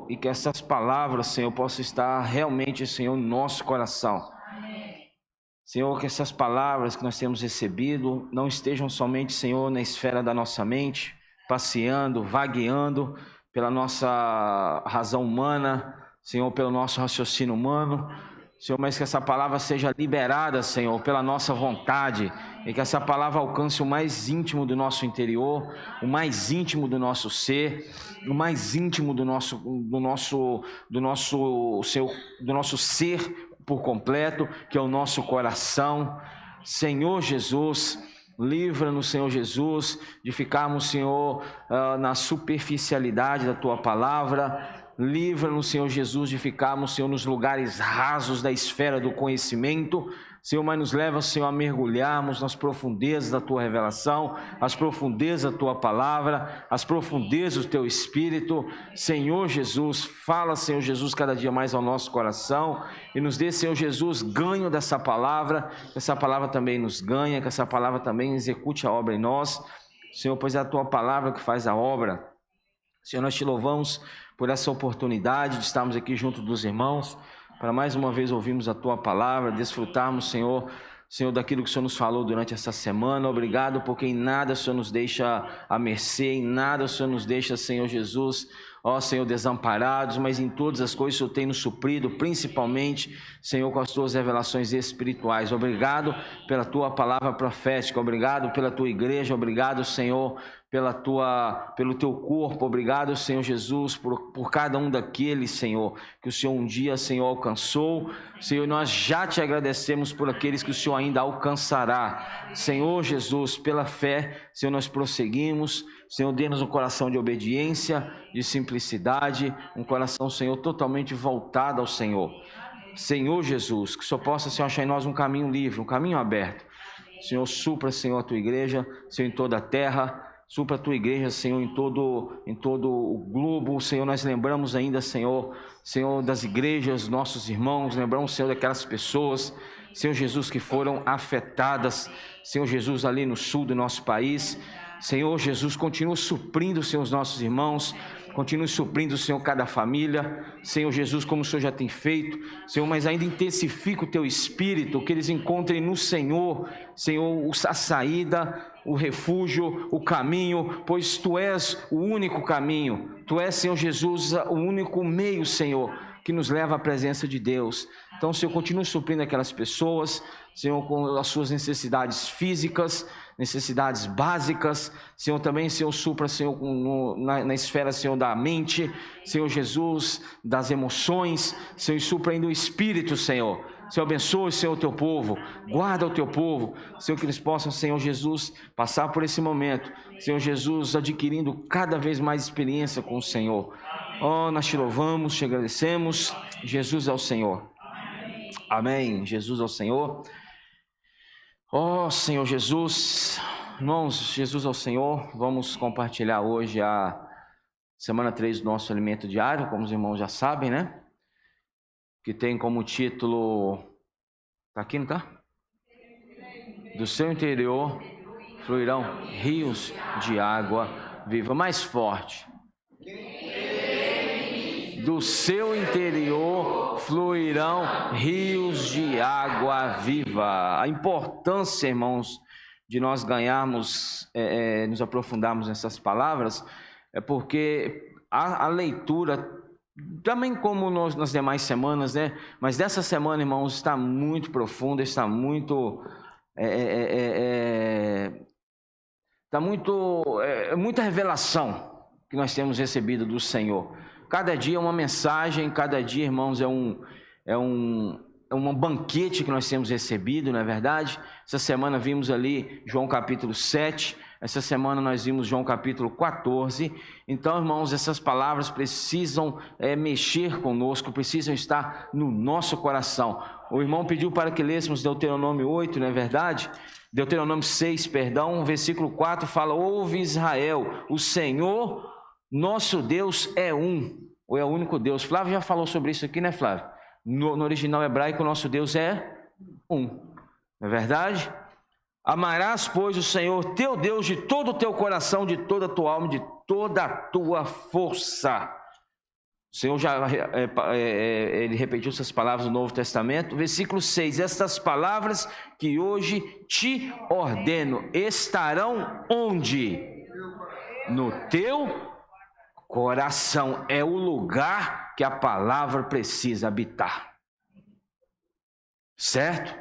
Senhor, e que essas palavras, Senhor, possam estar realmente, Senhor, no nosso coração. Senhor, que essas palavras que nós temos recebido não estejam somente, Senhor, na esfera da nossa mente, passeando, vagueando pela nossa razão humana, Senhor, pelo nosso raciocínio humano, Senhor, mas que essa palavra seja liberada, Senhor, pela nossa vontade, e que essa palavra alcance o mais íntimo do nosso interior, o mais íntimo do nosso ser, o mais íntimo do nosso ser por completo, que é o nosso coração. Senhor Jesus, livra-nos, Senhor Jesus, de ficarmos, Senhor, na superficialidade da Tua palavra. Livra-nos, Senhor Jesus, de ficarmos, Senhor, nos lugares rasos da esfera do conhecimento. Senhor, mas nos leva, Senhor, a mergulharmos nas profundezas da Tua revelação, as profundezas da Tua palavra, as profundezas do Teu Espírito. Senhor Jesus, fala, Senhor Jesus, cada dia mais ao nosso coração e nos dê, Senhor Jesus, ganho dessa palavra, que essa palavra também nos ganha, que essa palavra também execute a obra em nós. Senhor, pois é a Tua palavra que faz a obra. Senhor, nós Te louvamos por essa oportunidade de estarmos aqui junto dos irmãos, para mais uma vez ouvirmos a Tua palavra, desfrutarmos, Senhor, daquilo que o Senhor nos falou durante essa semana. Obrigado, porque em nada o Senhor nos deixa à mercê, em nada o Senhor nos deixa, Senhor Jesus, ó Senhor, desamparados, mas em todas as coisas o Senhor tem nos suprido, principalmente, Senhor, com as Tuas revelações espirituais. Obrigado pela Tua palavra profética, obrigado pela Tua igreja, obrigado, Senhor, pelo Teu corpo. Obrigado, Senhor Jesus, por cada um daqueles, Senhor, que o Senhor um dia, Senhor, alcançou. Senhor, nós já Te agradecemos por aqueles que o Senhor ainda alcançará. Senhor Jesus, pela fé, Senhor, nós prosseguimos. Senhor, dê-nos um coração de obediência, de simplicidade, um coração, Senhor, totalmente voltado ao Senhor. Senhor Jesus, que o Senhor possa, Senhor, achar em nós um caminho livre, um caminho aberto. Senhor, supra, Senhor, a Tua igreja, Senhor, em toda a terra. Supra a Tua igreja, Senhor, em todo o globo. Senhor, nós lembramos ainda, Senhor, das igrejas, nossos irmãos, lembramos, Senhor, daquelas pessoas, Senhor Jesus, que foram afetadas, Senhor Jesus, ali no sul do nosso país. Senhor Jesus, continua suprindo, Senhor, os nossos irmãos, continue suprindo, Senhor, cada família, Senhor Jesus, como o Senhor já tem feito, Senhor, mas ainda intensifica o Teu Espírito, que eles encontrem no Senhor, Senhor, a saída, o refúgio, o caminho, pois Tu és o único caminho, Tu és, Senhor Jesus, o único meio, Senhor, que nos leva à presença de Deus. Então, Senhor, continue suprindo aquelas pessoas, Senhor, com as suas necessidades físicas, necessidades básicas. Senhor, também, Senhor, supra, Senhor, na esfera, Senhor, da mente, Senhor Jesus, das emoções, Senhor, supra ainda o Espírito, Senhor. Senhor, abençoe, Senhor, o Teu povo, guarda o Teu povo, Senhor, que eles possam, Senhor Jesus, passar por esse momento, Senhor Jesus, adquirindo cada vez mais experiência com o Senhor. Oh, nós Te louvamos, Te agradecemos. Jesus é o Senhor. Amém. Jesus é o Senhor. Oh, Senhor Jesus, irmãos, Jesus é o Senhor. Vamos compartilhar hoje a semana 3 do nosso alimento diário, como os irmãos já sabem, né? Que tem como título, tá aqui, não tá? Do seu interior fluirão rios de água viva. Mais forte. Do seu interior fluirão rios de água viva. A importância, irmãos, de nós ganharmos, nos aprofundarmos nessas palavras, é porque a leitura, também como nas demais semanas, né? Mas dessa semana, irmãos, está muito profunda, está muito... muita revelação que nós temos recebido do Senhor. Cada dia é uma mensagem, cada dia, irmãos, é um banquete que nós temos recebido, não é verdade? Essa semana vimos ali João capítulo 7, essa semana nós vimos João capítulo 14. Então, irmãos, essas palavras precisam mexer conosco, precisam estar no nosso coração. O irmão pediu para que lêssemos Deuteronômio 8, não é verdade? Deuteronômio 6, perdão, versículo 4 fala: ouve Israel, o Senhor nosso Deus é um, ou é o único Deus. Flávio já falou sobre isso aqui, né, Flávio? No original hebraico, o nosso Deus é um, não é verdade? Amarás, pois, o Senhor teu Deus de todo o teu coração, de toda a tua alma, de toda a tua força. O Senhor já ele repetiu essas palavras no Novo Testamento. Versículo 6. Estas palavras que hoje te ordeno estarão onde? No teu coração. É o lugar que a palavra precisa habitar. Certo?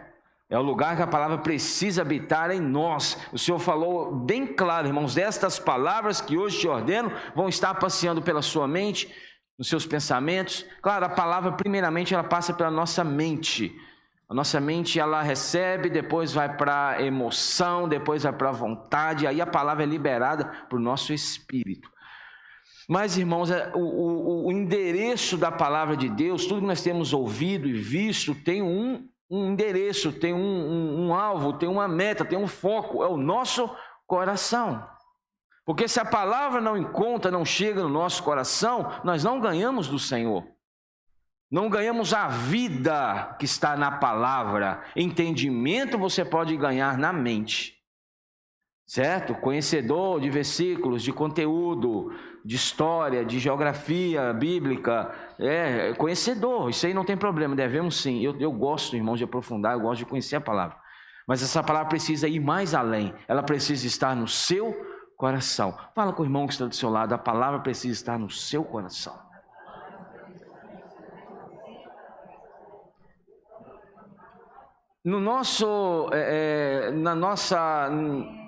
É o lugar que a palavra precisa habitar em nós. O Senhor falou bem claro, irmãos, destas palavras que hoje te ordeno vão estar passeando pela sua mente, nos seus pensamentos. Claro, a palavra primeiramente ela passa pela nossa mente. A nossa mente ela recebe, depois vai para a emoção, depois vai para a vontade, aí a palavra é liberada para o nosso espírito. Mas, irmãos, o endereço da palavra de Deus, tudo que nós temos ouvido e visto, tem um endereço, tem um alvo, tem uma meta, tem um foco, é o nosso coração. Porque se a palavra não encontra, não chega no nosso coração, nós não ganhamos do Senhor. Não ganhamos a vida que está na palavra. Entendimento você pode ganhar na mente. Certo? Conhecedor de versículos, de conteúdo, de história, de geografia bíblica. Conhecedor, isso aí não tem problema, devemos sim. Eu gosto, irmãos, de aprofundar, eu gosto de conhecer a palavra. Mas essa palavra precisa ir mais além. Ela precisa estar no seu coração. Fala com o irmão que está do seu lado, a palavra precisa estar no seu coração.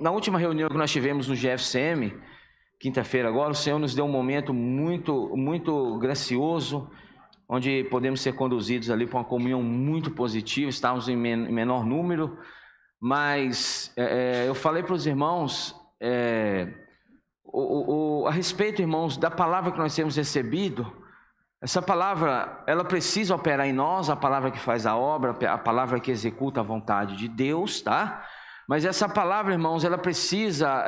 Na última reunião que nós tivemos no GFCM, quinta-feira agora, o Senhor nos deu um momento muito, muito gracioso, onde podemos ser conduzidos ali para uma comunhão muito positiva. Estávamos em menor número, mas eu falei para os irmãos a respeito, irmãos, da palavra que nós temos recebido. Essa palavra, ela precisa operar em nós, a palavra que faz a obra, a palavra que executa a vontade de Deus, tá? Mas essa palavra, irmãos, ela precisa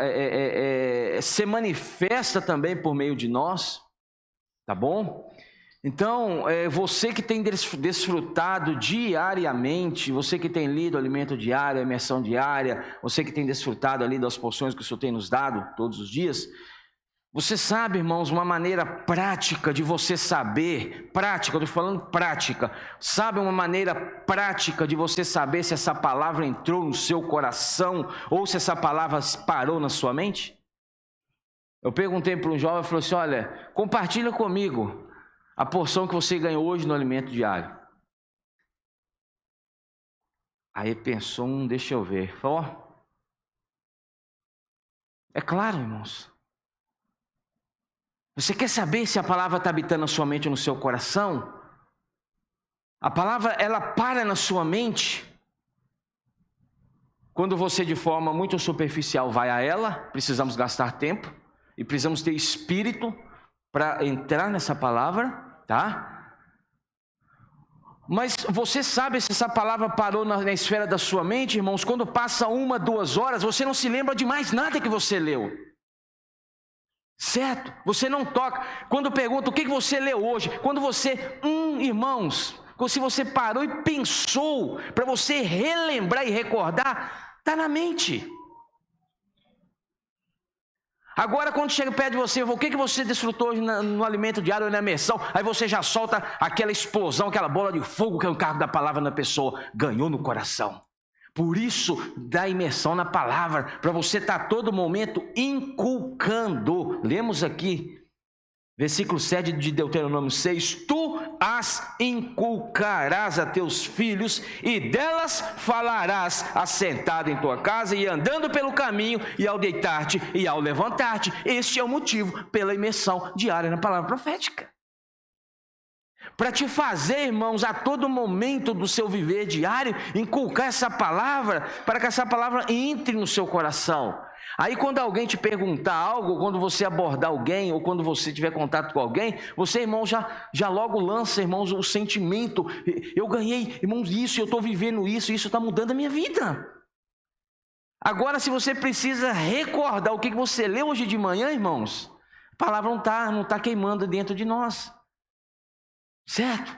ser manifesta também por meio de nós, tá bom? Então, você que tem desfrutado diariamente, você que tem lido o alimento diário, a imersão diária, você que tem desfrutado ali das porções que o Senhor tem nos dado todos os dias, você sabe, irmãos, uma maneira prática de você saber, prática, eu estou falando prática, sabe uma maneira prática de você saber se essa palavra entrou no seu coração ou se essa palavra parou na sua mente? Eu perguntei para um jovem, falou assim, olha, compartilha comigo a porção que você ganhou hoje no alimento diário. Aí pensou, deixa eu ver, falou, é claro, irmãos. Você quer saber se a palavra está habitando na sua mente ou no seu coração? A palavra, ela para na sua mente quando você de forma muito superficial vai a ela. Precisamos gastar tempo e precisamos ter espírito para entrar nessa palavra, tá? Mas você sabe se essa palavra parou na esfera da sua mente, irmãos? Quando passa 1, 2 horas, você não se lembra de mais nada que você leu. Certo? Você não toca. Quando pergunta o que você leu hoje, quando você, irmãos, se você parou e pensou para você relembrar e recordar, está na mente. Agora, quando chega perto de você, o que você desfrutou hoje no alimento diário ou na imersão, aí você já solta aquela explosão, aquela bola de fogo que é o cargo da palavra na pessoa, ganhou no coração. Por isso, dá imersão na palavra, para você estar a todo momento inculcando. Lemos aqui, versículo 7 de Deuteronômio 6, tu as inculcarás a teus filhos, e delas falarás assentado em tua casa e andando pelo caminho, e ao deitar-te e ao levantar-te. Este é o motivo pela imersão diária na palavra profética. Para te fazer, irmãos, a todo momento do seu viver diário, inculcar essa palavra, para que essa palavra entre no seu coração. Aí quando alguém te perguntar algo, quando você abordar alguém, ou quando você tiver contato com alguém, você, irmão, já logo lança, irmãos, o sentimento, eu ganhei, irmãos, isso, eu estou vivendo isso está mudando a minha vida. Agora, se você precisa recordar o que você leu hoje de manhã, irmãos, a palavra não tá queimando dentro de nós. Certo?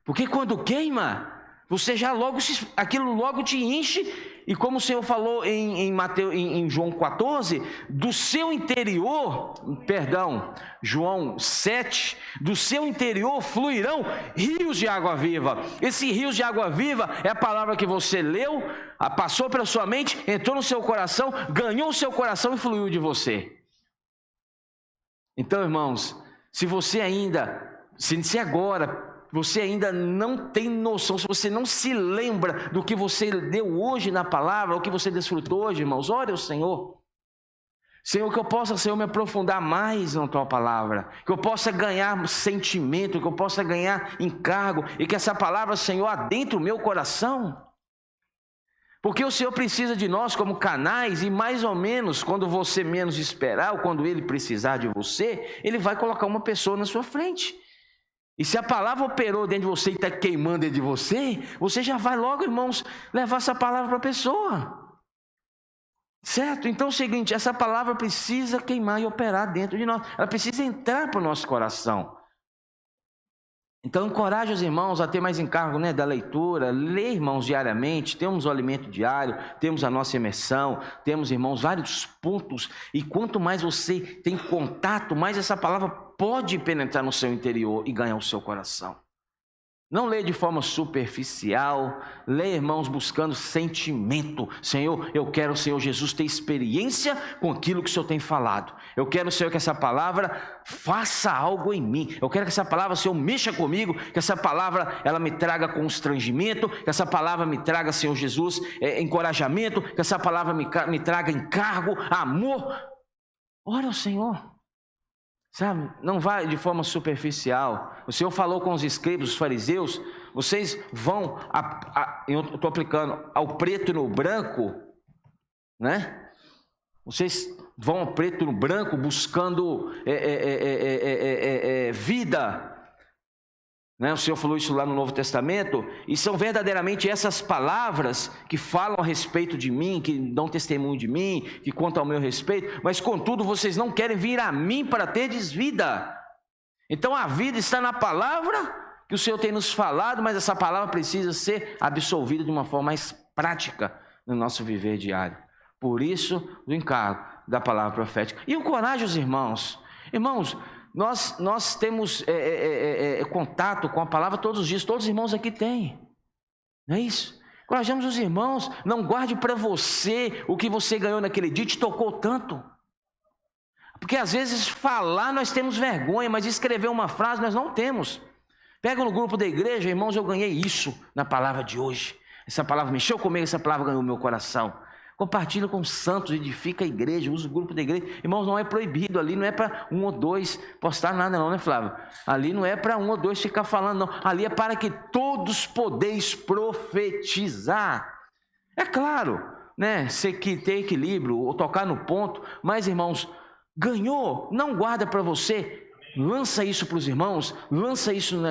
Porque quando queima, Você já logo, aquilo logo te enche. E como o Senhor falou em João 14, do seu interior, João 7, do seu interior fluirão rios de água viva. Esse rios de água viva é a palavra que você leu, passou pela sua mente, entrou no seu coração, ganhou o seu coração e fluiu de você. Então, irmãos, se agora você ainda não tem noção, se você não se lembra do que você deu hoje na palavra, o que você desfrutou hoje, irmãos, ore ao Senhor. Senhor, que eu possa, Senhor, me aprofundar mais na Tua palavra, que eu possa ganhar sentimento, que eu possa ganhar encargo, e que essa palavra, Senhor, adentre o meu coração. Porque o Senhor precisa de nós como canais, e mais ou menos, quando você menos esperar, ou quando Ele precisar de você, Ele vai colocar uma pessoa na sua frente. E se a palavra operou dentro de você e está queimando dentro de você, você já vai logo, irmãos, levar essa palavra para a pessoa. Certo? Então é o seguinte, essa palavra precisa queimar e operar dentro de nós. Ela precisa entrar para o nosso coração. Então encoraje os irmãos a ter mais encargo, né, da leitura. Lê, irmãos, diariamente. Temos o alimento diário, temos a nossa imersão, temos, irmãos, vários pontos. E quanto mais você tem contato, mais essa palavra pode penetrar no seu interior e ganhar o seu coração. Não lê de forma superficial, lê, irmãos, buscando sentimento. Senhor, eu quero, Senhor Jesus, ter experiência com aquilo que o Senhor tem falado. Eu quero, Senhor, que essa palavra faça algo em mim. Eu quero que essa palavra, Senhor, mexa comigo, que essa palavra, ela me traga constrangimento, que essa palavra me traga, Senhor Jesus, encorajamento, que essa palavra me traga encargo, amor. Ora ao Senhor. Sabe, não vai de forma superficial. O Senhor falou com os escribas, os fariseus, vocês vão, eu estou aplicando ao preto e no branco, né? Vocês vão ao preto e no branco buscando vida, né? O Senhor falou isso lá no Novo Testamento, e são verdadeiramente essas palavras que falam a respeito de mim, que dão testemunho de mim, que contam ao meu respeito, mas contudo vocês não querem vir a mim para terdes vida. Então a vida está na palavra que o Senhor tem nos falado, mas essa palavra precisa ser absorvida de uma forma mais prática no nosso viver diário. Por isso, o encargo da palavra profética. E encoraje os irmãos. Irmãos, nós temos contato com a palavra todos os dias, todos os irmãos aqui têm, não é isso? Encorajamos os irmãos, não guarde para você o que você ganhou naquele dia, te tocou tanto, porque às vezes falar nós temos vergonha, mas escrever uma frase nós não temos. Pega no grupo da igreja, irmãos, eu ganhei isso na palavra de hoje, essa palavra mexeu comigo, essa palavra ganhou meu coração. Compartilha com os santos, edifica a igreja, usa o grupo da igreja. Irmãos, não é proibido, ali não é para um ou dois postar nada não, né, Flávio? Ali não é para um ou dois ficar falando não, ali é para que todos podeis profetizar. É claro, né, você que tem equilíbrio, ou tocar no ponto, mas irmãos, ganhou, não guarda para você, lança isso para os irmãos, lança isso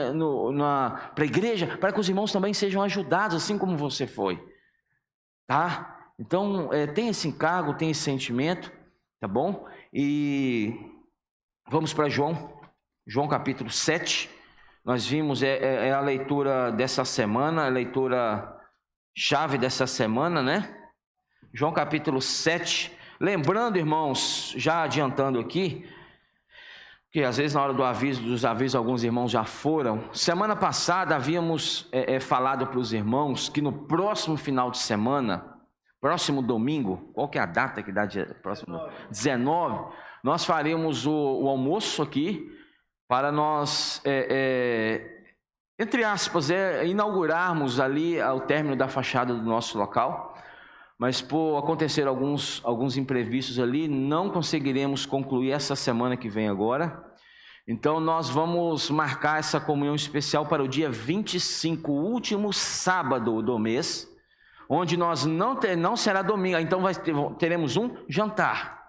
para a igreja, para que os irmãos também sejam ajudados, assim como você foi, tá? Então, tem esse encargo, tem esse sentimento, tá bom? E vamos para João capítulo 7. Nós vimos, a leitura dessa semana, a leitura chave dessa semana, né? João capítulo 7. Lembrando, irmãos, já adiantando aqui, que às vezes na hora dos avisos alguns irmãos já foram. Semana passada havíamos falado para os irmãos que no próximo final de semana, próximo domingo, qual que é a data que dá próximo? 19, nós faremos o almoço aqui para nós, entre aspas, inaugurarmos ali o término da fachada do nosso local, mas por acontecer alguns imprevistos ali, não conseguiremos concluir essa semana que vem agora. Então nós vamos marcar essa comunhão especial para o dia 25, o último sábado do mês, onde nós não será domingo, então teremos um jantar,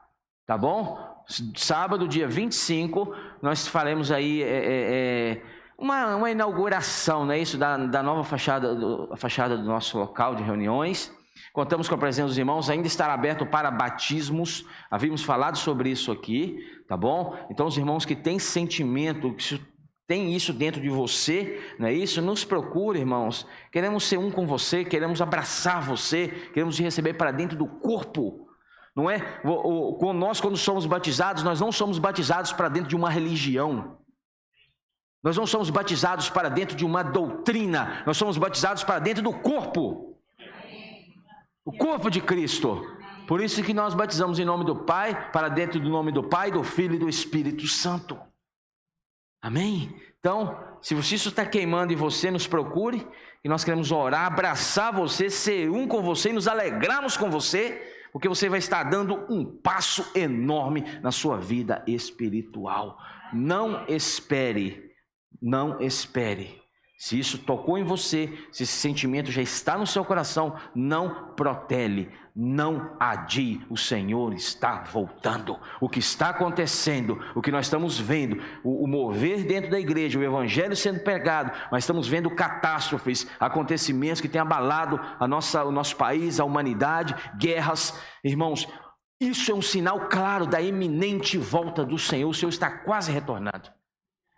tá bom? Sábado, dia 25, nós faremos aí uma inauguração, não é isso? Da nova fachada do nosso local de reuniões. Contamos com a presença dos irmãos, ainda estará aberto para batismos, havíamos falado sobre isso aqui, tá bom? Então os irmãos que têm sentimento, que tem isso dentro de você, não é isso? Nos procure, irmãos. Queremos ser um com você, queremos abraçar você, queremos te receber para dentro do corpo. Não é? Nós, quando somos batizados, nós não somos batizados para dentro de uma religião. Nós não somos batizados para dentro de uma doutrina. Nós somos batizados para dentro do corpo. O corpo de Cristo. Por isso que nós batizamos em nome do Pai, para dentro do nome do Pai, do Filho e do Espírito Santo. Amém? Então, se isso está queimando em você, nos procure, e nós queremos orar, abraçar você, ser um com você e nos alegrarmos com você, porque você vai estar dando um passo enorme na sua vida espiritual. Não espere, não espere. Se isso tocou em você, se esse sentimento já está no seu coração, não protele, não adie. O Senhor está voltando. O que está acontecendo, o que nós estamos vendo, o mover dentro da igreja, o evangelho sendo pregado, nós estamos vendo catástrofes, acontecimentos que têm abalado o nosso país, a humanidade, guerras. Irmãos, isso é um sinal claro da iminente volta do Senhor. O Senhor está quase retornando.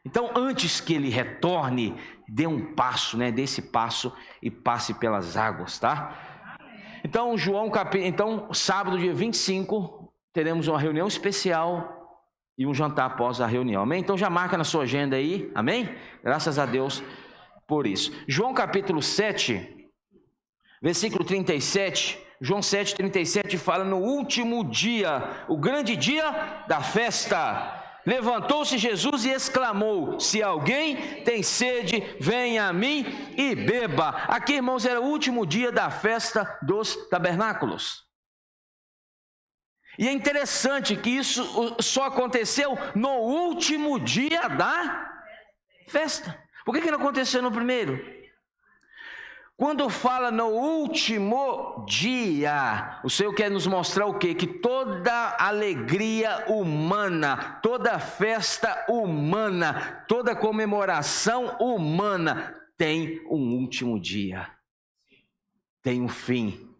Então, antes que ele retorne, dê um passo, né? Dê esse passo e passe pelas águas, tá? Então, sábado, dia 25, teremos uma reunião especial e um jantar após a reunião, amém? Então, já marca na sua agenda aí, amém? Graças a Deus por isso. João capítulo 7, versículo 37, João 7, 37 fala: no último dia, o grande dia da festa, levantou-se Jesus e exclamou: se alguém tem sede, venha a mim e beba. Aqui, irmãos, era o último dia da festa dos tabernáculos. E é interessante que isso só aconteceu no último dia da festa. Por que não aconteceu no primeiro? Quando fala no último dia, o Senhor quer nos mostrar o quê? Que toda alegria humana, toda festa humana, toda comemoração humana tem um último dia, tem um fim,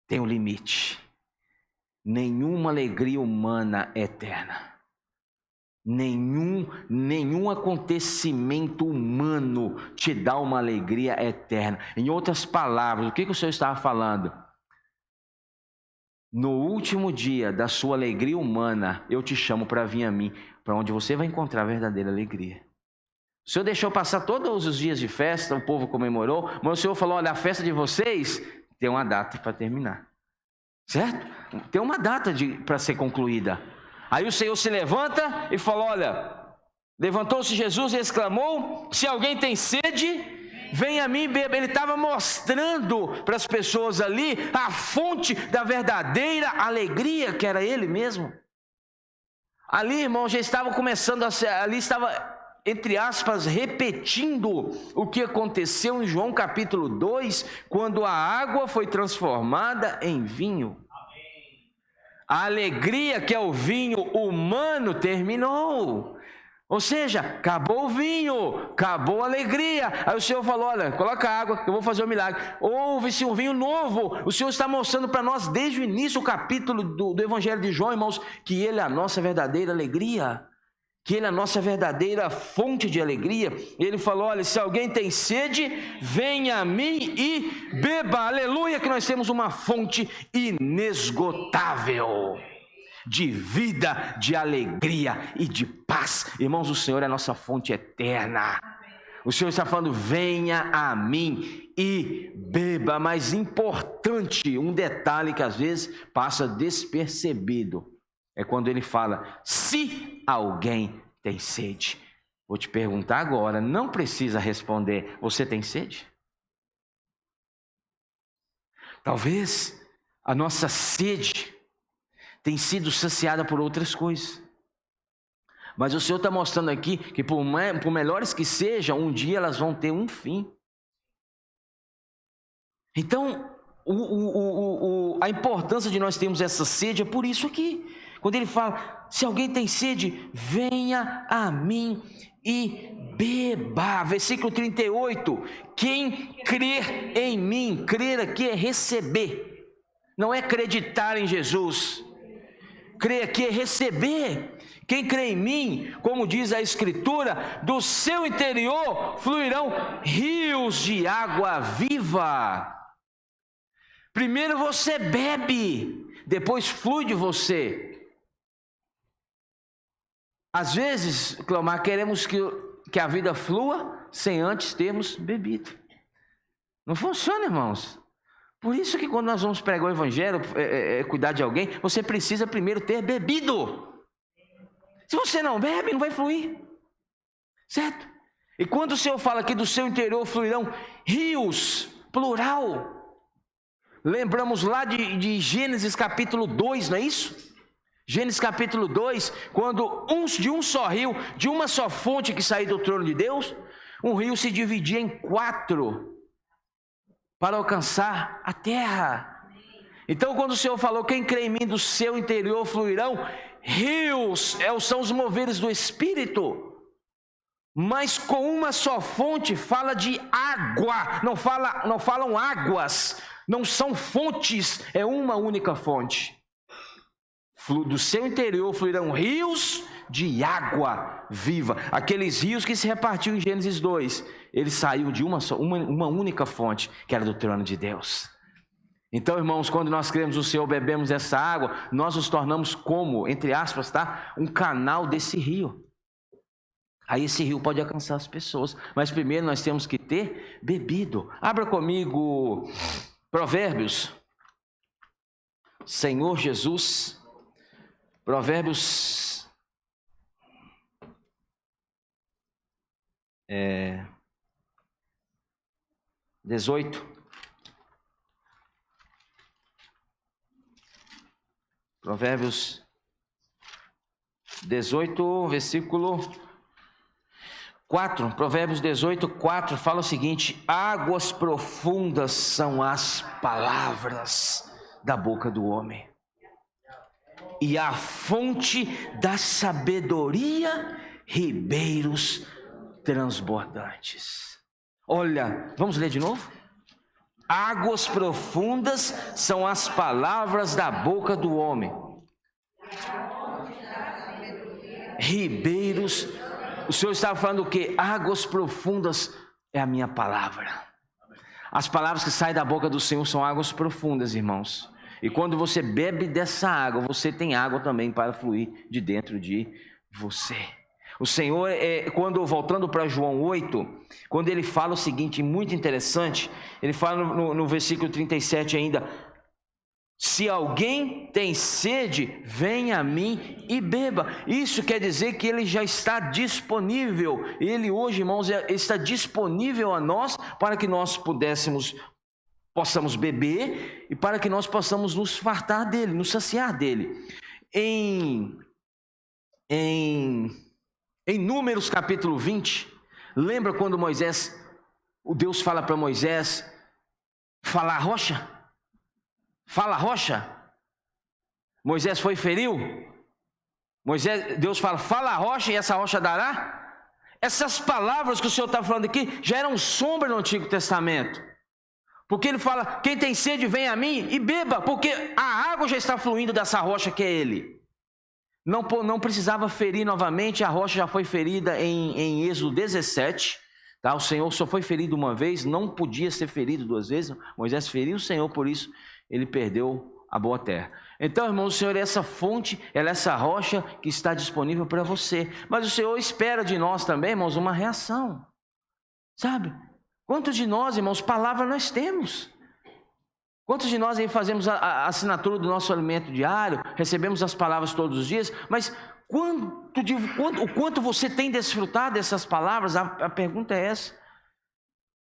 tem um limite. Nenhuma alegria humana é eterna. Nenhum acontecimento humano te dá uma alegria eterna. Em outras palavras, o que o Senhor estava falando? No último dia da sua alegria humana, eu te chamo para vir a mim, para onde você vai encontrar a verdadeira alegria. O Senhor deixou passar todos os dias de festa, o povo comemorou, mas o Senhor falou: olha, a festa de vocês tem uma data para terminar. Certo? Tem uma data para ser concluída. Aí o Senhor se levanta e fala: olha, levantou-se Jesus e exclamou: se alguém tem sede, venha a mim e beba. Ele estava mostrando para as pessoas ali a fonte da verdadeira alegria, que era Ele mesmo. Ali, irmão, já estava começando ali estava, entre aspas, repetindo o que aconteceu em João capítulo 2, quando a água foi transformada em vinho. A alegria, que é o vinho humano, terminou. Ou seja, acabou o vinho, acabou a alegria. Aí o Senhor falou: olha, coloca água, que eu vou fazer um milagre. Houve-se um vinho novo. O Senhor está mostrando para nós desde o início, o capítulo do Evangelho de João, irmãos, que Ele é a nossa verdadeira alegria, que Ele é a nossa verdadeira fonte de alegria. Ele falou: olha, se alguém tem sede, venha a mim e beba. Aleluia, que nós temos uma fonte inesgotável de vida, de alegria e de paz. Irmãos, o Senhor é a nossa fonte eterna. O Senhor está falando: venha a mim e beba. Mas importante, um detalhe que às vezes passa despercebido, é quando ele fala: se alguém tem sede. Vou te perguntar agora, não precisa responder: você tem sede? Talvez a nossa sede tem sido saciada por outras coisas. Mas o Senhor está mostrando aqui que por melhores que sejam, um dia elas vão ter um fim. Então, a importância de nós termos essa sede é por isso aqui. Quando ele fala: se alguém tem sede, venha a mim e beba. Versículo 38. Quem crer em mim, crer aqui é receber, não é acreditar em Jesus. crer aqui é receber. Quem crê em mim, como diz a Escritura, do seu interior fluirão rios de água viva. Primeiro você bebe, depois flui de você. Às vezes, Cleomar, queremos que a vida flua sem antes termos bebido. Não funciona, irmãos. Por isso que quando nós vamos pregar o evangelho, cuidar de alguém, você precisa primeiro ter bebido. Se você não bebe, não vai fluir. Certo? E quando o Senhor fala aqui do seu interior fluirão rios, plural. Lembramos lá de Gênesis capítulo 2, não é isso? Gênesis capítulo 2, quando de um só rio, de uma só fonte que saiu do trono de Deus, um rio se dividia em 4 para alcançar a terra. Então quando o Senhor falou, quem crê em mim do seu interior fluirão rios, são os moveres do Espírito. Mas com uma só fonte, fala de água, não falam águas, não são fontes, é uma única fonte. Do seu interior fluirão rios de água viva. Aqueles rios que se repartiam em Gênesis 2, eles saíam de uma única fonte, que era do trono de Deus. Então, irmãos, quando nós cremos no Senhor, bebemos essa água, nós nos tornamos como, entre aspas, tá? Um canal desse rio. Aí esse rio pode alcançar as pessoas, mas primeiro nós temos que ter bebido. Abra comigo Provérbios. Senhor Jesus, Provérbios 18. Provérbios 18, versículo 4. Provérbios 18, 4 fala o seguinte: águas profundas são as palavras da boca do homem, e a fonte da sabedoria, ribeiros transbordantes. Olha, vamos ler de novo? Águas profundas são as palavras da boca do homem. Ribeiros, o Senhor estava falando o quê? Águas profundas é a minha palavra. As palavras que saem da boca do Senhor são águas profundas, irmãos. E quando você bebe dessa água, você tem água também para fluir de dentro de você. O Senhor, voltando para João 8, quando ele fala o seguinte, muito interessante, ele fala no versículo 37 ainda: se alguém tem sede, venha a mim e beba. Isso quer dizer que ele já está disponível. Ele hoje, irmãos, está disponível a nós para que nós possamos beber e para que nós possamos nos fartar dele, nos saciar dele. Em Números capítulo 20, lembra quando o Deus fala para Moisés, fala a rocha? Fala a rocha. Moisés foi e feriu. Deus fala a rocha e essa rocha dará. Essas palavras que o Senhor está falando aqui já eram sombra no Antigo Testamento. Porque ele fala, quem tem sede vem a mim e beba, porque a água já está fluindo dessa rocha que é ele. Não precisava ferir novamente, a rocha já foi ferida em Êxodo 17. Tá? O Senhor só foi ferido uma vez, não podia ser ferido 2 vezes. Moisés feriu o Senhor, por isso ele perdeu a boa terra. Então, irmãos, o Senhor é essa fonte, ela é essa rocha que está disponível para você. Mas o Senhor espera de nós também, irmãos, uma reação. Sabe? Quantos de nós, irmãos, palavra nós temos? Quantos de nós aí fazemos a assinatura do nosso alimento diário, recebemos as palavras todos os dias, mas o quanto você tem desfrutado dessas palavras? A pergunta é essa,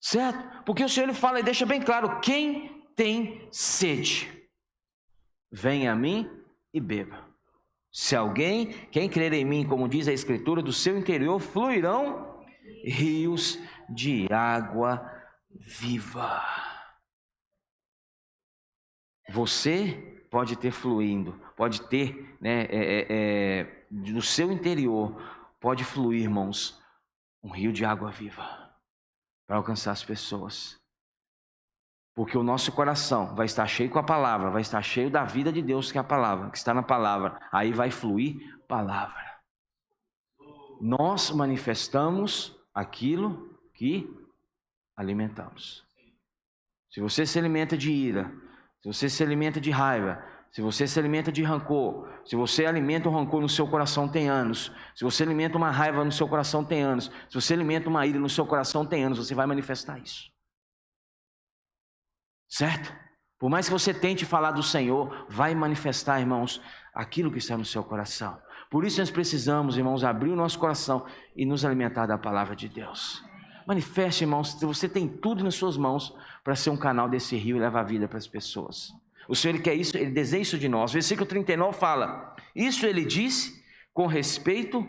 certo? Porque o Senhor ele fala e deixa bem claro, quem tem sede, venha a mim e beba. Se quem crer em mim, como diz a Escritura, do seu interior fluirão rios de água viva. Você pode ter fluindo, pode ter, no seu interior, pode fluir, irmãos, um rio de água viva para alcançar as pessoas. Porque o nosso coração vai estar cheio com a palavra, vai estar cheio da vida de Deus, que é a palavra, que está na palavra. Aí vai fluir palavra. Nós manifestamos aquilo que alimentamos. Se você se alimenta de ira, se você se alimenta de raiva, se você se alimenta de rancor, se você alimenta um rancor no seu coração tem anos, se você alimenta uma raiva no seu coração tem anos, se você alimenta uma ira no seu coração tem anos, você vai manifestar isso. Certo? Por mais que você tente falar do Senhor, vai manifestar, irmãos, aquilo que está no seu coração. Por isso nós precisamos, irmãos, abrir o nosso coração e nos alimentar da palavra de Deus. Manifeste, irmãos, você tem tudo nas suas mãos para ser um canal desse rio e levar vida para as pessoas. O Senhor, Ele quer isso, Ele deseja isso de nós. Versículo 39 fala: isso Ele disse com respeito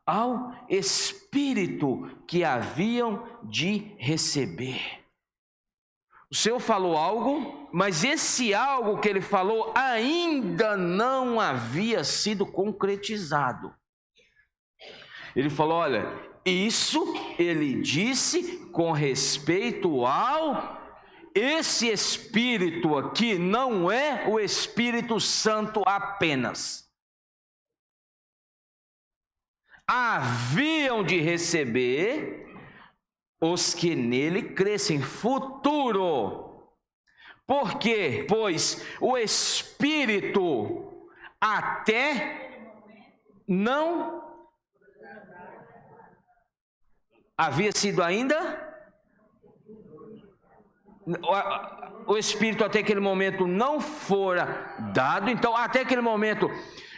ao Espírito que haviam de receber. O Senhor falou algo, mas esse algo que Ele falou ainda não havia sido concretizado. Ele falou: olha, isso Ele disse com respeito ao... Esse Espírito aqui não é o Espírito Santo apenas. Haviam de receber os que nele crescem. Futuro. Por quê? Pois o Espírito até não havia sido ainda... O Espírito até aquele momento não fora dado, então até aquele momento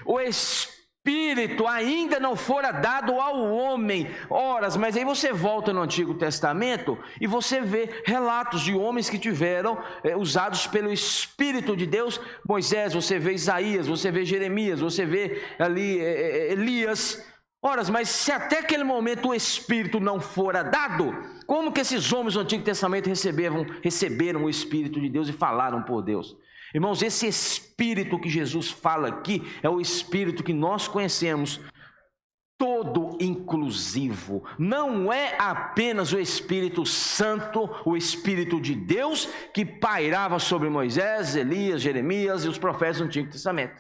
o Espírito ainda não fora dado ao homem. Horas, mas aí você volta no Antigo Testamento e você vê relatos de homens que tiveram usados pelo Espírito de Deus. Moisés, você vê Isaías, você vê Jeremias, você vê ali Elias. Horas, mas se até aquele momento o Espírito não fora dado, como que esses homens do Antigo Testamento receberam o Espírito de Deus e falaram por Deus? Irmãos, esse Espírito que Jesus fala aqui é o Espírito que nós conhecemos, todo inclusivo. Não é apenas o Espírito Santo, o Espírito de Deus que pairava sobre Moisés, Elias, Jeremias e os profetas do Antigo Testamento.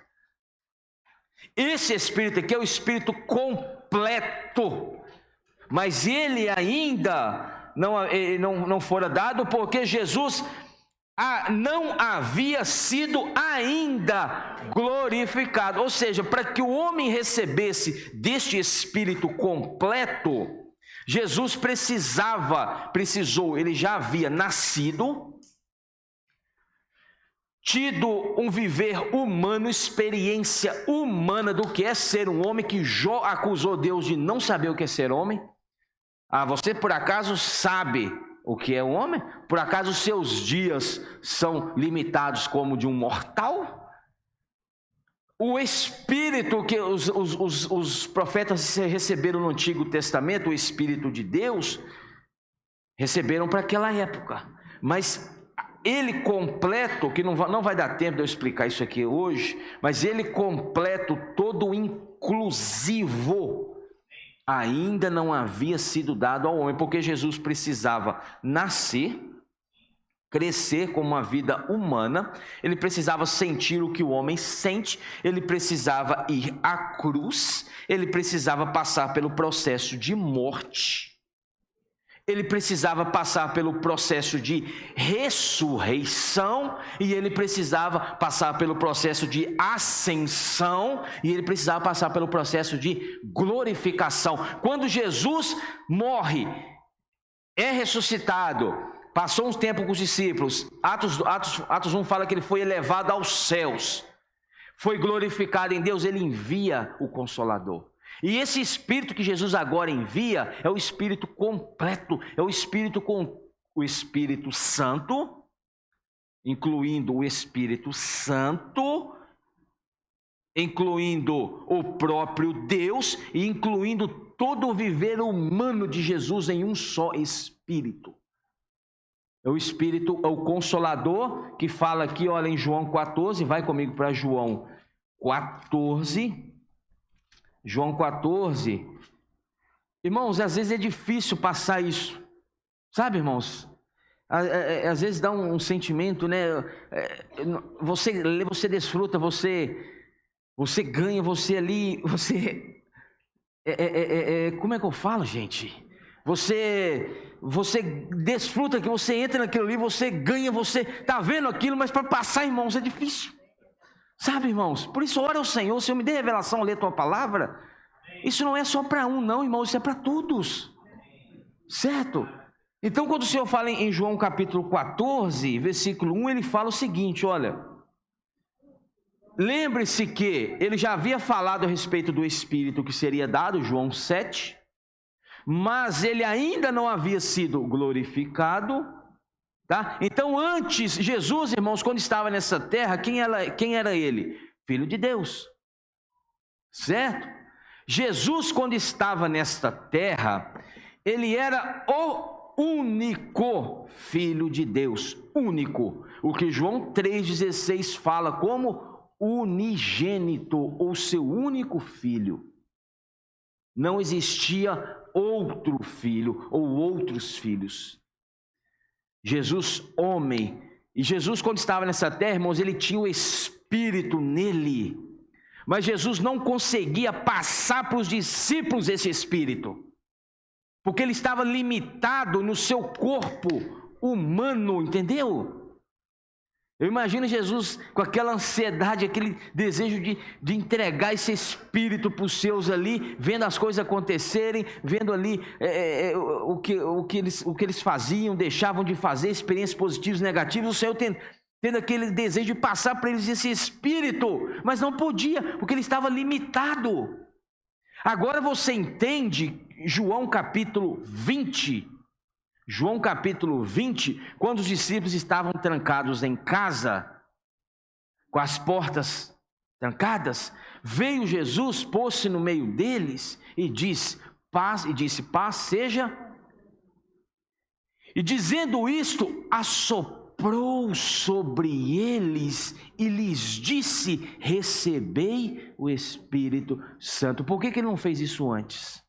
Esse Espírito aqui é o Espírito completo, mas ele ainda não fora dado porque Jesus não havia sido ainda glorificado. Ou seja, para que o homem recebesse deste Espírito completo, Jesus precisou, ele já havia nascido, tido um viver humano, experiência humana do que é ser um homem, que Jó acusou Deus de não saber o que é ser homem. Você por acaso sabe o que é um homem? Por acaso seus dias são limitados como de um mortal? O Espírito que os profetas receberam no Antigo Testamento, o Espírito de Deus, receberam para aquela época, mas ele completo, que não vai dar tempo de eu explicar isso aqui hoje, mas ele completo, todo inclusivo, ainda não havia sido dado ao homem, porque Jesus precisava nascer, crescer como uma vida humana, ele precisava sentir o que o homem sente, ele precisava ir à cruz, ele precisava passar pelo processo de morte, ele precisava passar pelo processo de ressurreição, e ele precisava passar pelo processo de ascensão, e ele precisava passar pelo processo de glorificação. Quando Jesus morre, é ressuscitado, passou um tempo com os discípulos, Atos 1 fala que ele foi elevado aos céus, foi glorificado em Deus, ele envia o Consolador. E esse Espírito que Jesus agora envia é o Espírito completo, é o Espírito com o Espírito Santo, incluindo o Espírito Santo, incluindo o próprio Deus e incluindo todo o viver humano de Jesus em um só Espírito. É o Espírito, é o Consolador, que fala aqui, olha, em João 14, vai comigo para João 14... João 14, irmãos, às vezes é difícil passar isso, sabe, irmãos? Às vezes dá um sentimento, né? Você desfruta, você ganha, você ali, como é que eu falo, gente? Você desfruta, que você entra naquilo ali, você ganha, você tá vendo aquilo, mas para passar, irmãos, é difícil. Sabe, irmãos? Por isso, ora ao Senhor, Senhor, me dê revelação, ler tua palavra. Isso não é só para um, não, irmãos, isso é para todos. Certo? Então, quando o Senhor fala em João capítulo 14, versículo 1, ele fala o seguinte, olha: lembre-se que ele já havia falado a respeito do Espírito que seria dado, João 7, mas ele ainda não havia sido glorificado, tá? Então, antes, Jesus, irmãos, quando estava nessa terra, quem era ele? Filho de Deus, certo? Jesus, quando estava nesta terra, ele era o único Filho de Deus, único, o que João 3,16 fala como unigênito, ou seu único filho. Não existia outro filho ou outros filhos. Jesus, homem, e Jesus, quando estava nessa terra, irmãos, ele tinha o Espírito nele, mas Jesus não conseguia passar para os discípulos esse Espírito, porque ele estava limitado no seu corpo humano, entendeu? Eu imagino Jesus com aquela ansiedade, aquele desejo de entregar esse Espírito para os seus ali, vendo as coisas acontecerem, vendo ali o que eles faziam, deixavam de fazer, experiências positivas e negativas, o Senhor tendo aquele desejo de passar para eles esse Espírito, mas não podia, porque ele estava limitado. Agora você entende João capítulo 20, quando os discípulos estavam trancados em casa, com as portas trancadas, veio Jesus, pôs-se no meio deles e disse, paz seja. E dizendo isto, assoprou sobre eles e lhes disse, recebei o Espírito Santo. Por que ele não fez isso antes?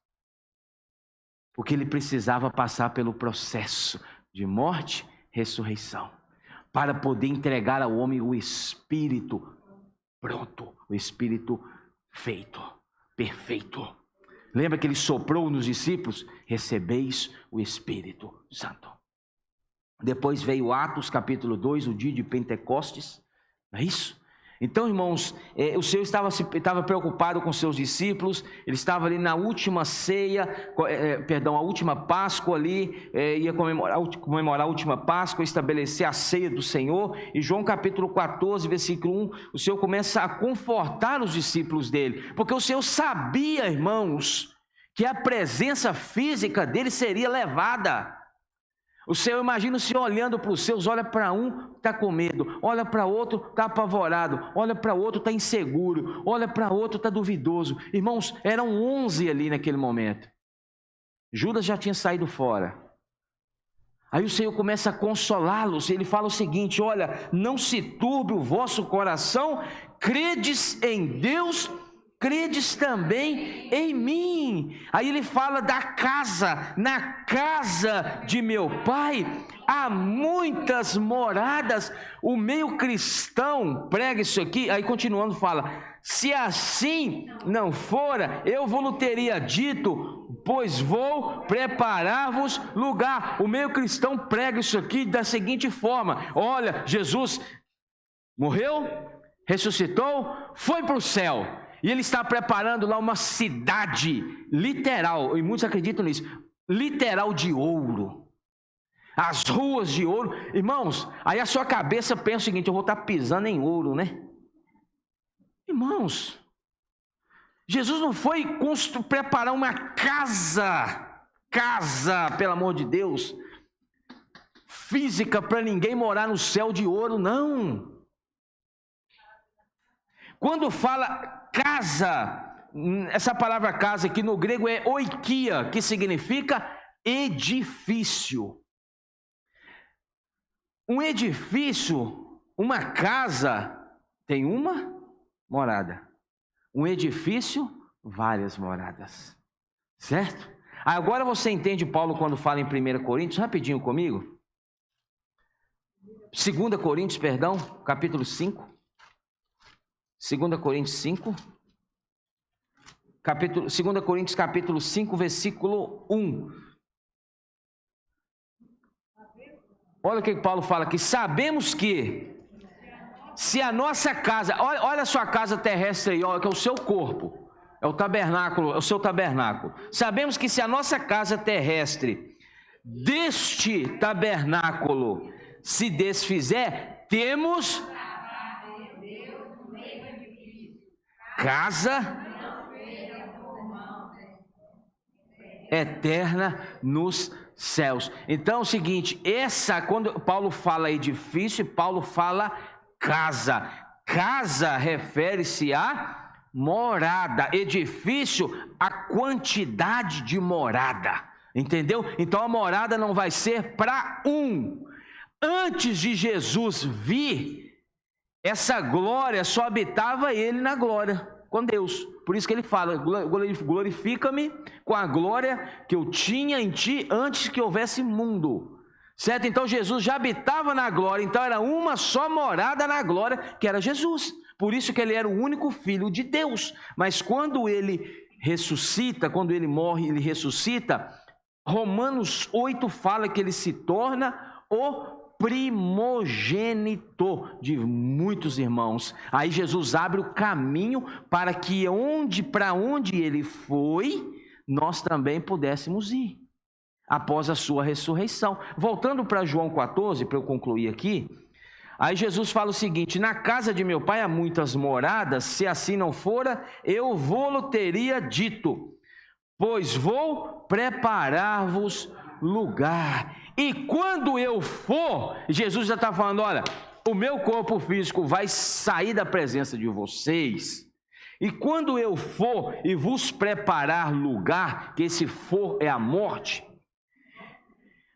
Porque ele precisava passar pelo processo de morte, ressurreição, para poder entregar ao homem o Espírito pronto, o Espírito feito, perfeito. Lembra que ele soprou nos discípulos? Recebeis o Espírito Santo. Depois veio Atos capítulo 2, o dia de Pentecostes, não é isso? Então, irmãos, o Senhor estava preocupado com seus discípulos, ele estava ali na última ceia, a última Páscoa ali, ia comemorar a última Páscoa, estabelecer a ceia do Senhor, e João capítulo 14, versículo 1, o Senhor começa a confortar os discípulos dele, porque o Senhor sabia, irmãos, que a presença física dele seria levada. O Senhor, imagina o Senhor olhando para os seus, olha para um, está com medo, olha para outro, está apavorado, olha para outro, está inseguro, olha para outro, está duvidoso. Irmãos, eram 11 ali naquele momento. Judas já tinha saído fora. Aí o Senhor começa a consolá-los, ele fala o seguinte, olha, não se turbe o vosso coração, credes em Deus, credes também em mim. Aí ele fala da casa, na casa de meu pai há muitas moradas. O meio cristão prega isso aqui, aí continuando fala, se assim não fora, eu vos teria dito, pois vou preparar-vos lugar. O meio cristão prega isso aqui da seguinte forma, olha, Jesus morreu, ressuscitou, foi para o céu, e ele está preparando lá uma cidade literal, e muitos acreditam nisso, literal de ouro. As ruas de ouro. Irmãos, aí a sua cabeça pensa o seguinte, eu vou estar pisando em ouro, né? Irmãos, Jesus não foi preparar uma casa, pelo amor de Deus, física para ninguém morar no céu de ouro, não. Quando fala casa, essa palavra casa aqui no grego é oikia, que significa edifício. Um edifício, uma casa, tem uma morada. Um edifício, várias moradas. Certo? Agora você entende Paulo quando fala em 1 Coríntios, rapidinho comigo. 2 Coríntios, perdão, capítulo 5. 2 Coríntios 5. 2 Coríntios capítulo 5, versículo 1. Olha o que Paulo fala aqui. Sabemos que se a nossa casa, olha a sua casa terrestre aí, olha, que é o seu corpo, é o tabernáculo, é o seu tabernáculo. Sabemos que se a nossa casa terrestre deste tabernáculo se desfizer, temos casa eterna nos céus. Então é o seguinte, quando Paulo fala edifício, Paulo fala casa. Casa refere-se a morada, edifício a quantidade de morada, entendeu? Então a morada não vai ser para um. Antes de Jesus vir, essa glória só habitava ele na glória com Deus. Por isso que ele fala, glorifica-me com a glória que eu tinha em ti antes que houvesse mundo. Certo? Então Jesus já habitava na glória, então era uma só morada na glória, que era Jesus. Por isso que ele era o único filho de Deus. Mas quando ele ressuscita, quando ele morre, ele ressuscita, Romanos 8 fala que ele se torna o primogênito de muitos irmãos. Aí Jesus abre o caminho para que para onde ele foi, nós também pudéssemos ir, após a sua ressurreição. Voltando para João 14, para eu concluir aqui, aí Jesus fala o seguinte: na casa de meu pai há muitas moradas, se assim não fora, eu vou-lo teria dito, pois vou preparar-vos lugar. E quando eu for, Jesus já está falando, olha, o meu corpo físico vai sair da presença de vocês, e quando eu for e vos preparar lugar, que esse for é a morte,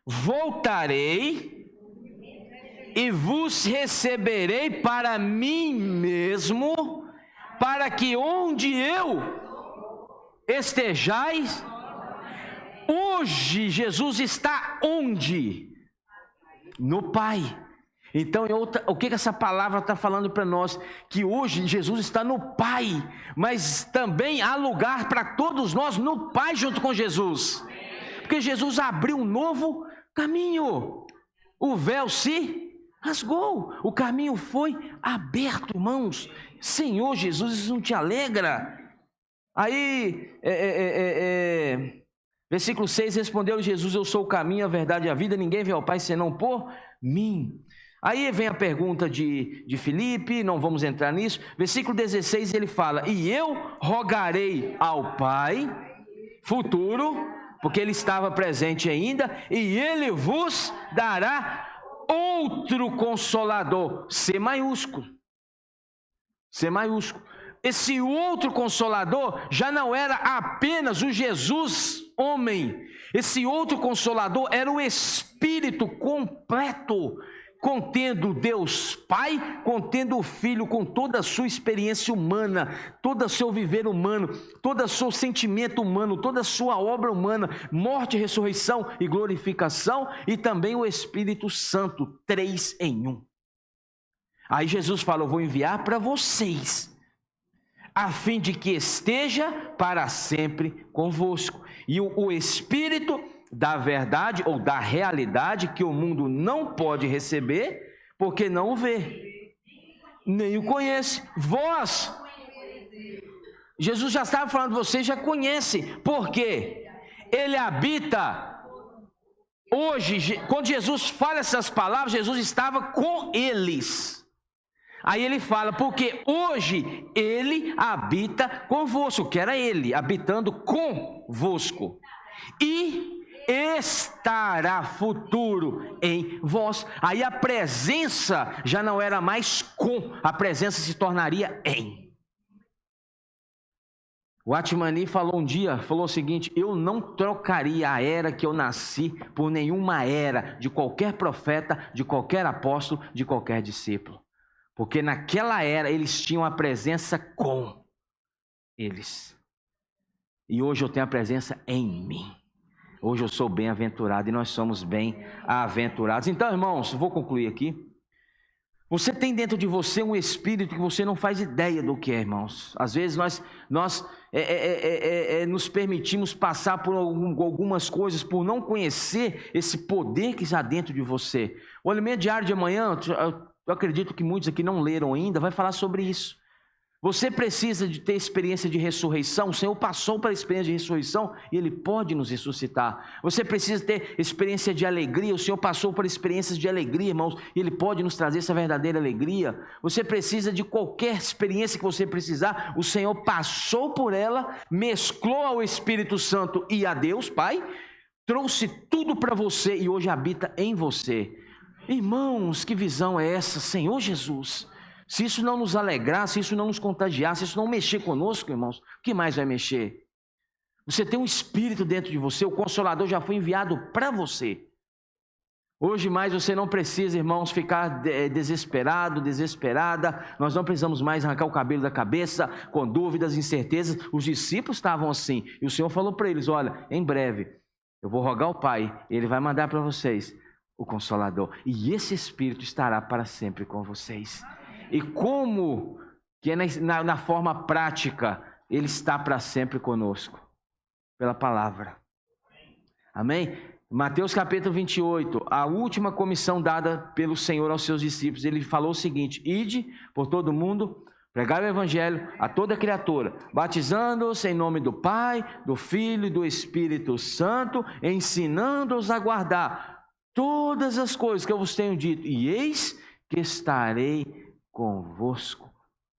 voltarei e vos receberei para mim mesmo, para que onde eu estejais. Hoje Jesus está onde? No Pai. Então o que essa palavra está falando para nós? Que hoje Jesus está no Pai, mas também há lugar para todos nós no Pai junto com Jesus, porque Jesus abriu um novo caminho, o véu se rasgou, o caminho foi aberto, irmãos. Senhor Jesus, isso não te alegra? Aí versículo 6, respondeu Jesus, eu sou o caminho, a verdade e a vida, ninguém vê ao Pai senão por mim. Aí vem a pergunta de Filipe, não vamos entrar nisso. Versículo 16 ele fala, e eu rogarei ao Pai, futuro, porque ele estava presente ainda, e ele vos dará outro Consolador, C maiúsculo. C maiúsculo. Esse outro Consolador já não era apenas o Jesus homem. Esse outro Consolador era o Espírito completo, contendo Deus Pai, contendo o Filho com toda a sua experiência humana, todo o seu viver humano, todo o seu sentimento humano, toda a sua obra humana, morte, ressurreição e glorificação, e também o Espírito Santo, 3 em 1. Aí Jesus fala, eu vou enviar para vocês, a fim de que esteja para sempre convosco. E o Espírito da verdade ou da realidade que o mundo não pode receber, porque não o vê, nem o conhece. Vós, Jesus já estava falando, vocês já conhecem, porque ele habita. Hoje, quando Jesus fala essas palavras, Jesus estava com eles. Aí ele fala, porque hoje ele habita convosco, que era ele habitando convosco, e estará futuro em vós. Aí a presença já não era mais com, a presença se tornaria em. O Atmani falou um dia, falou o seguinte, eu não trocaria a era que eu nasci por nenhuma era de qualquer profeta, de qualquer apóstolo, de qualquer discípulo. Porque naquela era eles tinham a presença com eles. E hoje eu tenho a presença em mim. Hoje eu sou bem-aventurado e nós somos bem-aventurados. Então, irmãos, vou concluir aqui. Você tem dentro de você um espírito que você não faz ideia do que é, irmãos. Às vezes nós nos permitimos passar por algumas coisas por não conhecer esse poder que está dentro de você. O alimento diário de amanhã, eu acredito que muitos aqui não leram ainda, vai falar sobre isso. Você precisa de ter experiência de ressurreição. O Senhor passou pela experiência de ressurreição e Ele pode nos ressuscitar. Você precisa ter experiência de alegria. O Senhor passou por experiências de alegria, irmãos, e Ele pode nos trazer essa verdadeira alegria. Você precisa de qualquer experiência que você precisar. O Senhor passou por ela, mesclou ao Espírito Santo e a Deus, Pai, trouxe tudo para você e hoje habita em você. Irmãos, que visão é essa, Senhor Jesus? Se isso não nos alegrar, se isso não nos contagiar, se isso não mexer conosco, irmãos, o que mais vai mexer? Você tem um Espírito dentro de você, o Consolador já foi enviado para você. Hoje mais você não precisa, irmãos, ficar desesperado, desesperada. Nós não precisamos mais arrancar o cabelo da cabeça com dúvidas, incertezas. Os discípulos estavam assim, e o Senhor falou para eles, olha, em breve eu vou rogar ao Pai, e Ele vai mandar para vocês o Consolador. E esse Espírito estará para sempre com vocês. E como que na forma prática Ele está para sempre conosco? Pela palavra. Amém? Mateus capítulo 28, a última comissão dada pelo Senhor aos seus discípulos, Ele falou o seguinte: ide por todo mundo, pregai o evangelho a toda criatura, batizando-os em nome do Pai, do Filho e do Espírito Santo, ensinando-os a guardar todas as coisas que eu vos tenho dito, e eis que estarei convosco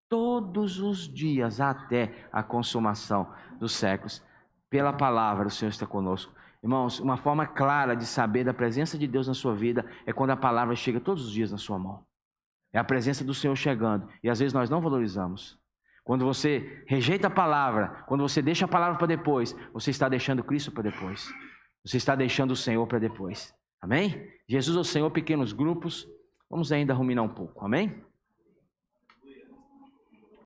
todos os dias até a consumação dos séculos. Pela palavra o Senhor está conosco. Irmãos, uma forma clara de saber da presença de Deus na sua vida é quando a palavra chega todos os dias na sua mão. É a presença do Senhor chegando, e às vezes nós não valorizamos. Quando você rejeita a palavra, quando você deixa a palavra para depois, você está deixando Cristo para depois. Você está deixando o Senhor para depois. Amém? Jesus é o Senhor, pequenos grupos. Vamos ainda ruminar um pouco. Amém?